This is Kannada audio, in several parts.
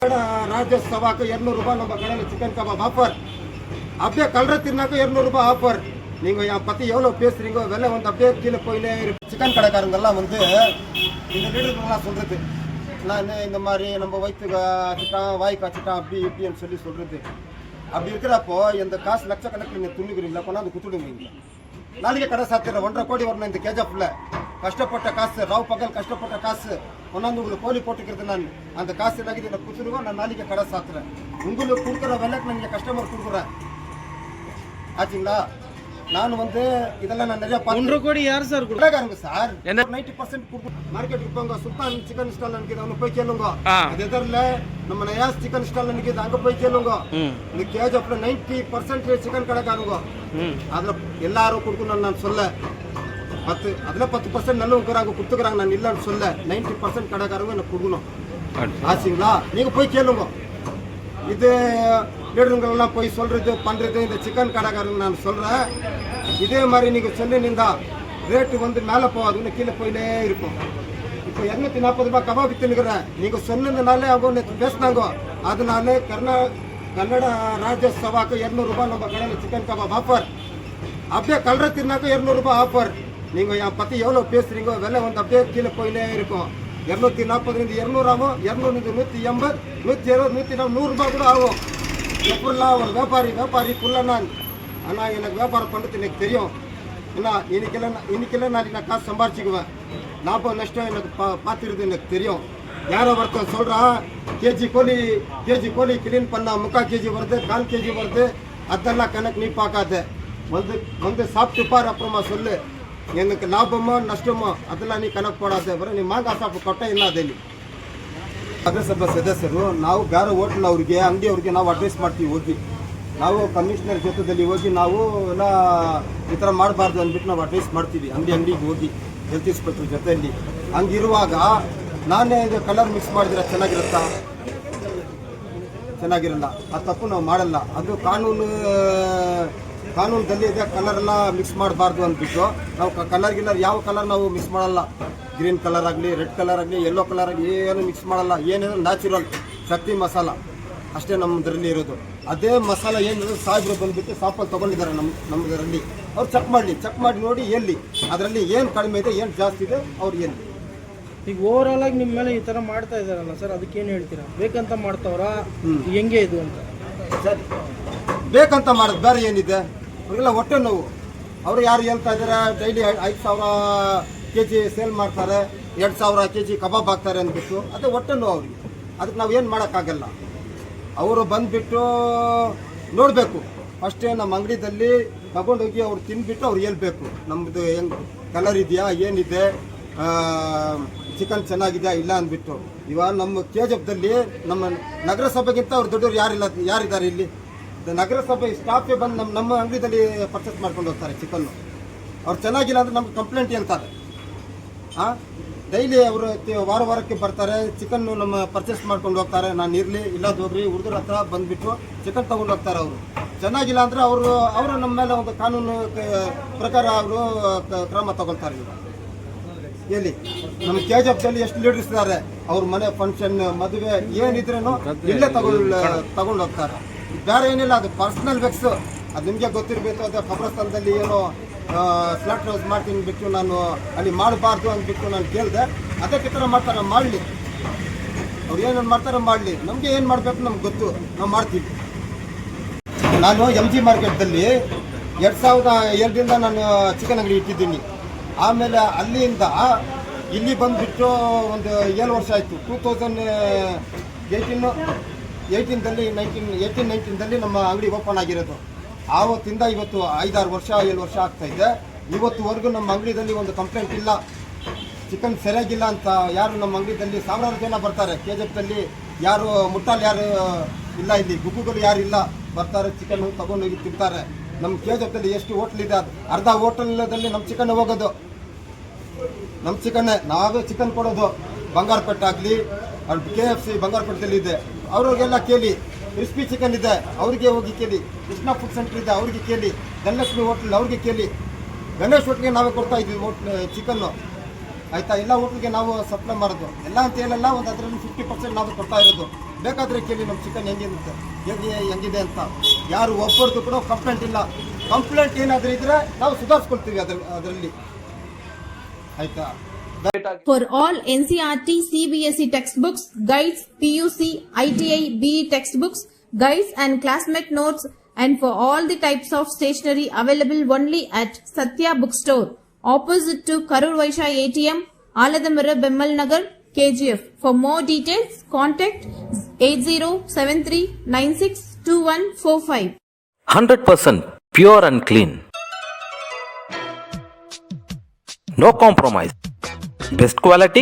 ರಾಜ್ಯೋತ್ಸವಕ್ಕೆ 200 ರೂಪಾಯಿ நம்ம கடையில் சிக்கன் கபாப் ஆஃபர். அப்படியே கல்ற தின்னாக்க 200 ரூபாய் ஆஃபர். நீங்கள் என் பற்றி எவ்வளோ பேசுகிறீங்க விலை வந்து அப்படியே கீழே போயினே இருக்கு. சிக்கன் கடைக்காரங்கெல்லாம் வந்து இந்த லீடருங்கெல்லாம் சொல்கிறது, நான் இந்த மாதிரி நம்ம வயிற்று காய்ச்சிட்டான் வாய் காய்ச்சிட்டான் அப்படி இப்படின்னு சொல்கிறது. அப்படி இருக்கிறப்போ இந்த காசு லட்சக்கணக்கில் நீங்கள் துண்ணுக்கிறீங்களா கொண்டாந்து குத்துடுவீங்க. நாளைக்கே கடை சாத்திடுறேன். 1.5 கோடி வரணும் இந்த கேஜப்பில். கஷ்டப்பட்ட காசு ராவ் பகல் கஷ்டப்பட்ட காசு கொண்டாந்து உங்களுக்கு கோழி போட்டுக்கிறது. நான் அந்த காசு நகி எனக்கு குத்துருவோம். நான் நாளைக்கு கடை சாத்துறேன். உங்களுக்கு கொடுக்குற விலைக்கு நான் இங்கே கஸ்டமர் கொடுக்குறேன் ஆச்சுங்களா. நான் வந்து இதெல்லாம் நான் நிறைய 1.5 கோடி யார் சார் கொடுக்குறாங்க சார். 90% கொடுக்கும். மார்க்கெட்டுக்கு போங்க, சுல்தான் சிக்கன் ஸ்டால் நிற்கிது அங்கே போய் கேளுங்க. அது எதிரில் நம்ம நயாஸ் சிக்கன் ஸ்டால் நிற்கிது அங்கே போய் கேளுங்க. இந்த கேஜப்ல 90% சிக்கன் கடைக்காரங்க அதில் எல்லாரும் கொடுக்கணும்னு நான் சொல்ல. 10% நல்லவங்க கொடுத்துக்கிறாங்க. நான் இல்லைன்னு சொல்ல. 90% கடைக்காரங்க எனக்கு கொடுக்கணும் ஆச்சுங்களா. நீங்கள் போய் கேளுங்க. இது லீடருங்கெல்லாம் போய் சொல்கிறது பண்ணுறது இந்த சிக்கன் கடைக்காரங்க நான் சொல்கிறேன். இதே மாதிரி நீங்கள் சொல்லிருந்தா ரேட்டு வந்து மேலே போகாதுன்னு கீழே போயினே இருக்கும். இப்போ 240 ரூபாய் கபாப் விற்றுனுக்கிறேன். நீங்கள் சொன்னதுனாலே அவங்க பேசினாங்க. அதனால கன்னட ராஜ்யோத்சவாக்கு 200 ரூபாய் நம்ம கடையில் சிக்கன் கபாப் ஆஃபர். அப்படியே கல்ற தின்னாக்க 200 ரூபாய் ஆஃபர். நீங்கள் என் பற்றி எவ்வளோ பேசுகிறீங்க விலை வந்து அப்படியே கீழே போயினே இருக்கும். 240 200 ஆகும். 200 180 170 140 100 ரூபாய் கூட ஆகும். எப்படிலாம் ஒரு வியாபாரி புள்ள நான். ஆனால் எனக்கு வியாபாரம் பண்ணுறது எனக்கு தெரியும். ஏன்னா இன்னைக்கெல்லாம் நாளைக்கு நான் காசு சம்பாரிச்சிக்குவேன். லாபம் நஷ்டம் எனக்கு பார்த்துருது எனக்கு தெரியும். யாரோ ஒருத்தன் சொல்கிறான் கேஜி கோழி கிளீன் பண்ணால் 3/4 கேஜி வருது 1/4 கேஜி வருது. அதெல்லாம் கணக்கு நீ பார்க்காத. வந்து சாப்பிட்டு பாரு அப்புறமா சொல்லு எனக்கு ಲಾಭಮೋ ನಷ್ಟಮೋ ಅದೆಲ್ಲ ನೀ ಕಣಕ್ಕೆ ಕೊಡೋದೆ. ಬರೀ ನೀವು ಮಾಂಗ ಸಾಕು ಕೊಟ್ಟ ಇಲ್ಲ ಅದೇಲಿ. ನಗರಸಭಾ ಸದಸ್ಯರು ನಾವು ಬೇರೆ ಹೋಟ್ಲ್ ಅವ್ರಿಗೆ ಅಂಗಡಿಯವ್ರಿಗೆ ನಾವು ಅಡ್ವೈಸ್ ಮಾಡ್ತೀವಿ. ಹೋಗಿ ನಾವು ಕಮಿಷನರ್ ಜೊತೆದಲ್ಲಿ ಹೋಗಿ ನಾವು ಎಲ್ಲ ಈ ಥರ ಮಾಡಬಾರ್ದು ಅಂದ್ಬಿಟ್ಟು ನಾವು ಅಡ್ವೈಸ್ ಮಾಡ್ತೀವಿ. ಅಂಗಡಿಗೆ ಹೋಗಿ ಹೆಲ್ತ್ ಇನ್ಸ್ಪೆಕ್ಟರ್ ಜೊತೆಯಲ್ಲಿ. ಹಂಗಿರುವಾಗ ನಾನೇ ಇದು ಕಲರ್ ಮಿಕ್ಸ್ ಮಾಡಿದ್ರೆ ಚೆನ್ನಾಗಿರಲ್ಲ. ಆ ತಪ್ಪು ನಾವು ಮಾಡಲ್ಲ. ಅದು ಕಾನೂನದಲ್ಲಿ ಇದೆ. ಕಲರ್ ಎಲ್ಲ ಮಿಕ್ಸ್ ಮಾಡಬಾರ್ದು ಅಂದ್ಬಿಟ್ಟು ನಾವು ಕಲರ್ ಯಾವ ಕಲರ್ ನಾವು ಮಿಕ್ಸ್ ಮಾಡಲ್ಲ. ಗ್ರೀನ್ ಕಲರ್ ಆಗಲಿ ರೆಡ್ ಕಲರ್ ಆಗಲಿ ಯೆಲ್ಲೋ ಕಲರ್ ಆಗಲಿ ಏನು ಮಿಕ್ಸ್ ಮಾಡಲ್ಲ. ಏನಿದ್ರು ನ್ಯಾಚುರಲ್ ಶಕ್ತಿ ಮಸಾಲ ಅಷ್ಟೇ ನಮ್ಮದ್ರಲ್ಲಿ ಇರೋದು. ಅದೇ ಮಸಾಲ ಏನಿದ್ರು ಸಾಹೇಬ್ರು ಬಂದುಬಿಟ್ಟು ಸಾಂಪಲ್ ತೊಗೊಂಡಿದ್ದಾರೆ ನಮ್ಮದರಲ್ಲಿ. ಅವ್ರು ಚೆಕ್ ಮಾಡಿ ನೋಡಿ ಎಲ್ಲಿ ಅದರಲ್ಲಿ ಏನು ಕಡಿಮೆ ಇದೆ ಏನು ಜಾಸ್ತಿ ಇದೆ ಅವ್ರು ಏನು. ಈಗ ಓವರಾಲ್ ಆಗಿ ನಿಮ್ಮ ಮೇಲೆ ಈ ಥರ ಮಾಡ್ತಾ ಇದ್ದಾರಲ್ಲ ಸರ್, ಅದಕ್ಕೇನು ಹೇಳ್ತೀರಾ? ಬೇಕಂತ ಮಾಡ್ತಾವ್ರಾ ಹೆಂಗೆ ಇದು ಅಂತ? ಸರ್ ಬೇಕಂತ ಮಾಡೋದು ಬೇರೆ ಏನಿದೆ? ಅವ್ರಿಗೆಲ್ಲ ಹೊಟ್ಟೆ ನೋವು. ಅವರು ಯಾರು ಹೇಳ್ತಾ ಇದ್ದಾರೆ ಡೈಲಿ 5,000 kg ಸೇಲ್ ಮಾಡ್ತಾರೆ 2,000 kg ಕಬಾಬ್ ಹಾಕ್ತಾರೆ ಅಂದ್ಬಿಟ್ಟು. ಅದೇ ಹೊಟ್ಟೆ ನೋವು ಅವ್ರಿಗೆ. ಅದಕ್ಕೆ ನಾವು ಏನು ಮಾಡೋಕ್ಕಾಗಲ್ಲ. ಅವರು ಬಂದುಬಿಟ್ಟು ನೋಡಬೇಕು ಫಸ್ಟೇ ನಮ್ಮ ಅಂಗಡಿದಲ್ಲಿ ತಗೊಂಡೋಗಿ ಅವ್ರು ತಿಂದ್ಬಿಟ್ಟು ಅವ್ರು ಹೇಳ್ಬೇಕು ನಮ್ಮದು ಹೆಂಗೆ ಕಲರ್ ಇದೆಯಾ ಏನಿದೆ ಚಿಕನ್ ಚೆನ್ನಾಗಿದೆಯಾ ಇಲ್ಲ ಅಂದ್ಬಿಟ್ಟು. ಇವಾಗ ನಮ್ಮ ಕೆಜಿಎಫ್ದಲ್ಲಿ ನಮ್ಮ ನಗರಸಭೆಗಿಂತ ಅವ್ರು ದೊಡ್ಡವ್ರು ಯಾರಿದ್ದಾರೆ ಇಲ್ಲಿ? ನಗರಸಭೆ ಸ್ಟಾಫೇ ಬಂದು ನಮ್ಮ ಅಂಗಡಿದಲ್ಲಿ ಪರ್ಚೇಸ್ ಮಾಡ್ಕೊಂಡು ಹೋಗ್ತಾರೆ ಚಿಕನ್ನು. ಅವ್ರು ಚೆನ್ನಾಗಿಲ್ಲ ಅಂದರೆ ನಮ್ಗೆ ಕಂಪ್ಲೇಂಟ್ ಹೇಳ್ತಾರೆ. ಡೈಲಿ ಅವರು ವಾರಕ್ಕೆ ಬರ್ತಾರೆ ಚಿಕನ್ನು ನಮ್ಮ ಪರ್ಚೇಸ್ ಮಾಡ್ಕೊಂಡು ಹೋಗ್ತಾರೆ. ನಾನು ಇರಲಿ ಇಲ್ಲದೋಗ್ರಿ ಹುಡುಗರ ಹತ್ರ ಬಂದುಬಿಟ್ಟು ಚಿಕನ್ ತೊಗೊಂಡು ಹೋಗ್ತಾರೆ. ಅವರು ಚೆನ್ನಾಗಿಲ್ಲ ಅಂದರೆ ಅವರು ನಮ್ಮ ಮೇಲೆ ಒಂದು ಕಾನೂನು ಪ್ರಕಾರ ಅವರು ಕ್ರಮ ತಗೊಳ್ತಾರೆ. ಎಲ್ಲಿ ನಮ್ಮ ಕೆಜಿಎಫ್ದಲ್ಲಿ ಎಷ್ಟು ಲೀಡರ್ಸ್ ಇದ್ದಾರೆ. ಅವ್ರ ಮನೆ ಫಂಕ್ಷನ್ ಮದುವೆ ಏನಿದ್ರೂ ಇಲ್ಲೇ ತಗೊಂಡು ಹೋಗ್ತಾರೆ. ಬೇರೆ ಏನಿಲ್ಲ. ಅದು ಪರ್ಸನಲ್ ವೆಕ್ಸ್. ಅದು ನಿಮಗೆ ಗೊತ್ತಿರಬೇಕು. ಅದು ಖಬರಸ್ಥಾನದಲ್ಲಿ ಏನೋ ಸ್ಲಾಟ್ ಹೌಸ್ ಮಾಡ್ತೀನಿ ಬಿಟ್ಟು ನಾನು ಅಲ್ಲಿ ಮಾಡಬಾರ್ದು ಅಂದ್ಬಿಟ್ಟು ನಾನು ಕೇಳಿದೆ. ಅದಕ್ಕೆ ಥರ ಮಾಡ್ತಾರೆ. ಮಾಡಲಿ ಅವ್ರು ಏನೇನು ಮಾಡ್ತಾರೆ ಮಾಡಲಿ. ನಮಗೆ ಏನು ಮಾಡಬೇಕು ನಮ್ಗೆ ಗೊತ್ತು, ನಾವು ಮಾಡ್ತೀವಿ. ನಾನು MG ಮಾರ್ಕೆಟ್ದಲ್ಲಿ 2002ರಿಂದ ನಾನು ಚಿಕನ್ ಅಂಗಡಿ ಇಟ್ಟಿದ್ದೀನಿ. ಆಮೇಲೆ ಅಲ್ಲಿಂದ ಇಲ್ಲಿ ಬಂದುಬಿಟ್ಟು ಒಂದು 7 ವರ್ಷ ಆಯಿತು. 2018-19ದಲ್ಲಿ ನಮ್ಮ ಅಂಗಡಿ ಓಪನ್ ಆಗಿರೋದು. ಆವತ್ತಿಂದ ಇವತ್ತು 5-6 ವರ್ಷ 7 ವರ್ಷ ಆಗ್ತಾಯಿದೆ. ಇವತ್ತುವರೆಗೂ ನಮ್ಮ ಅಂಗಡಿದಲ್ಲಿ ಒಂದು ಕಂಪ್ಲೇಂಟ್ ಇಲ್ಲ. ಚಿಕನ್ ಸರಿಯಾಗಿಲ್ಲ ಅಂತ ಯಾರು ನಮ್ಮ ಅಂಗಡಿದಲ್ಲಿ ಸಾವಿರಾರು ಜನ ಬರ್ತಾರೆ. ಕೆಜಿಎಫ್ದಲ್ಲಿ ಯಾರು ಮುಟ್ಟಾಲ್ ಯಾರು ಇಲ್ಲ, ಇಲ್ಲಿ ಗುಗ್ಗುಗಳು ಯಾರು ಇಲ್ಲ. ಬರ್ತಾರೆ ಚಿಕನ್ ತೊಗೊಂಡೋಗಿ ತಿಂತಾರೆ. ನಮ್ಮ ಕೆಜಿಎಫ್ದಲ್ಲಿ ಎಷ್ಟು ಹೋಟ್ಲಿದೆ ಅದು ಅರ್ಧ ಹೋಟೆಲ್ದಲ್ಲಿ ನಮ್ಮ ಚಿಕನ್ ಹೋಗೋದು. ನಮ್ಮ ಚಿಕನ್ನೇ ನಾವೇ ಚಿಕನ್ ಕೊಡೋದು. ಬಂಗಾರಪೇಟೆ ಆಗಲಿ KFC ಬಂಗಾರಪೇಟೆದಲ್ಲಿ ಇದೆ. ಅವ್ರಿಗೆಲ್ಲ ಕೇಳಿ. ಕ್ರಿಸ್ಪಿ ಚಿಕನ್ ಇದೆ ಅವ್ರಿಗೆ ಹೋಗಿ ಕೇಳಿ. ಕೃಷ್ಣ ಫುಡ್ ಸೆಂಟರ್ ಇದೆ ಅವ್ರಿಗೆ ಕೇಳಿ. ಧನಲಕ್ಷ್ಮಿ ಹೋಟ್ಲ್ ಅವ್ರಿಗೆ ಕೇಳಿ. ಗಣೇಶ್ ಹೋಟ್ಲಿಗೆ ನಾವೇ ಕೊಡ್ತಾ ಇದ್ವಿ ಚಿಕನ್ನು. ಆಯಿತಾ? ಎಲ್ಲ ಹೋಟ್ಲಿಗೆ ನಾವು ಸಪ್ಲೈ ಮಾಡೋದು. ಎಲ್ಲ ಅಂತ ಹೇಳಲ್ಲ, ಒಂದು ಅದರಲ್ಲಿ 50% ನಾವು ಕೊಡ್ತಾ ಇರೋದು. ಬೇಕಾದರೆ ಕೇಳಿ ನಮ್ಮ ಚಿಕನ್ ಹೆಂಗಿರುತ್ತೆ ಹೆಂಗಿದೆ ಅಂತ. ಯಾರು ಒಬ್ಬರದ್ದು ಕೂಡ ಕಂಪ್ಲೇಂಟ್ ಇಲ್ಲ. ಕಂಪ್ಲೇಂಟ್ ಏನಾದರೂ ಇದ್ರೆ ನಾವು ಸುಧಾರಿಸ್ಕೊಳ್ತೀವಿ ಅದರಲ್ಲಿ, ಆಯ್ತಾ. For all NCERT, CBSE textbooks, guides, PUC, ITI, BE textbooks, guides and classmate notes, and for all the types of stationery available only at Satya Bookstore, opposite to Karur Vaishya ATM, Aladamara, Bemmal Nagar, KGF. For more details, contact 8073962145. 100% pure and clean. No compromise. Best quality,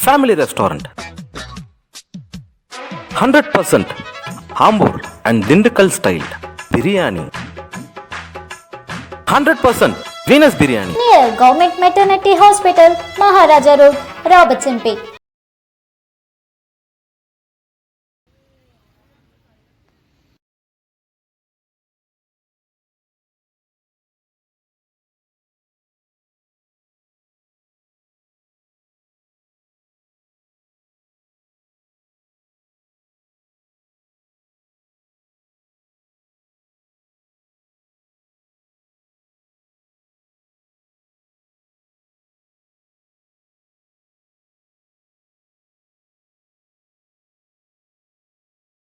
family restaurant. 100% Hambur and Dindukal styled biryani. 100% Venus biryani. Near Government Maternity Hospital, Maharaja Road, Robertson Peak.